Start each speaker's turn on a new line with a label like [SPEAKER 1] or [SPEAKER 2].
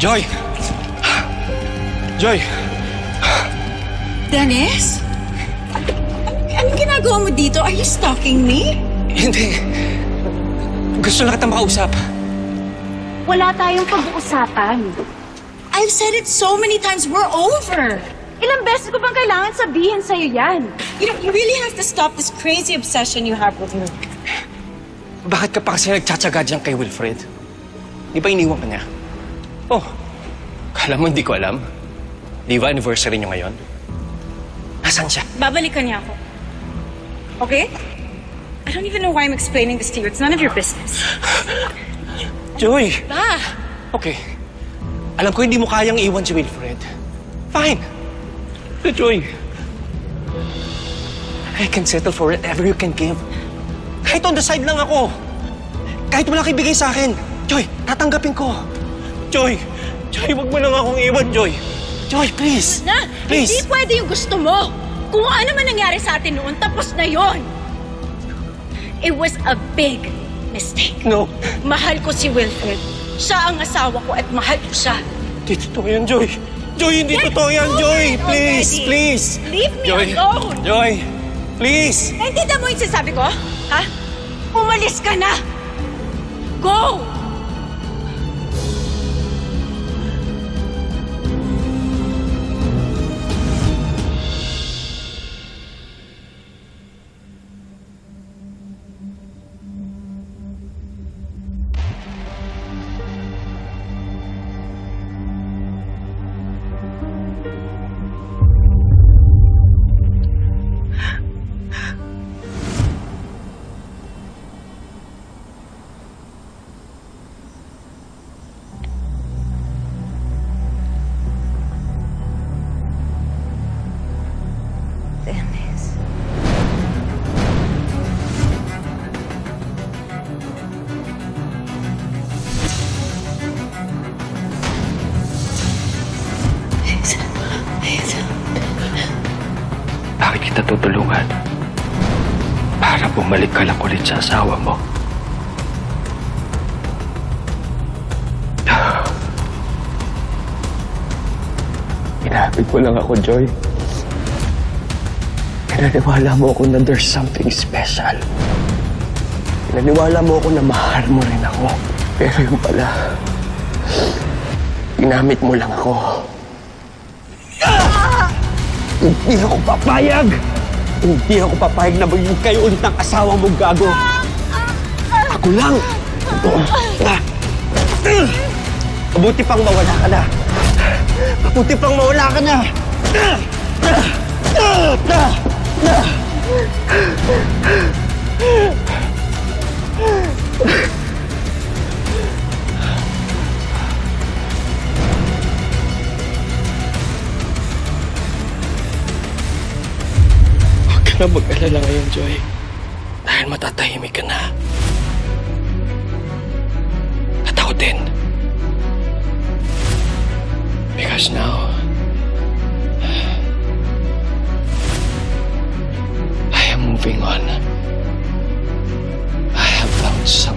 [SPEAKER 1] Joy! Joy!
[SPEAKER 2] Dennis? Anong ginagawa mo dito? Are you stalking me?
[SPEAKER 1] Hindi. Gusto lang kitang makausap.
[SPEAKER 3] Wala tayong pag-uusapan.
[SPEAKER 2] I've said it so many times. We're over.
[SPEAKER 3] Ilang beses ko bang kailangan sabihin sa'yo yan?
[SPEAKER 2] You really have to stop this crazy obsession you have with me.
[SPEAKER 1] Bakit ka pa kasi nagtsatsaga dyan kay Wilfred? Di ba iniwan ka niya? Oh, kala mo hindi ko alam? Di ba anniversary niyo ngayon? Nasaan siya?
[SPEAKER 2] Babalikan niya ako. Okay? I don't even know why I'm explaining this to you. It's none of your business.
[SPEAKER 1] Joy!
[SPEAKER 2] Ba?
[SPEAKER 1] Okay. Alam ko hindi mo kayang iwan si Wilfred. Fine. Pero Joy, I can settle for whatever you can give. Kahit on the side lang ako. Kahit wala kang ibigay sa akin. Joy, tatanggapin ko. Joy! Joy, wag mo lang akong iwan, Joy. Joy, please.
[SPEAKER 2] Na,
[SPEAKER 1] please.
[SPEAKER 2] Hindi pwede yung gusto mo. Kung ano man nangyari sa atin noon, tapos na yon. It was a big mistake.
[SPEAKER 1] No.
[SPEAKER 2] Mahal ko si Wilfred. Siya ang asawa ko at mahal ko siya.
[SPEAKER 1] Hindi totoo yan, Joy. Joy, hindi totoo yan, Joy. Please, please.
[SPEAKER 2] Leave me
[SPEAKER 1] Joy.
[SPEAKER 2] alone.
[SPEAKER 1] Joy, please.
[SPEAKER 2] Naintindihan mo yung sinasabi ko? Ha? Umalis ka na. Go!
[SPEAKER 3] Dennis.
[SPEAKER 1] Bakit kita tutulungan? Para bumalik ka lang ulit sa asawa mo. Inahapit mo lang ako, Joy. Pinaniwala mo ako na there's something special. Pinaniwala mo ako na mahal mo rin ako. Pero yung pala, ginamit mo lang ako. Hindi ako papayag! Hindi ako papayag na maging kayo ulit ng asawa mong gago. Ako lang! Mabuti pang mawala ka na. Mabuti pang mawala ka na. Huwag ka na mag-alala ngayon, Joy. Dahil matatahimik ka na. At ako din. Because now, I am moving on. I have found someone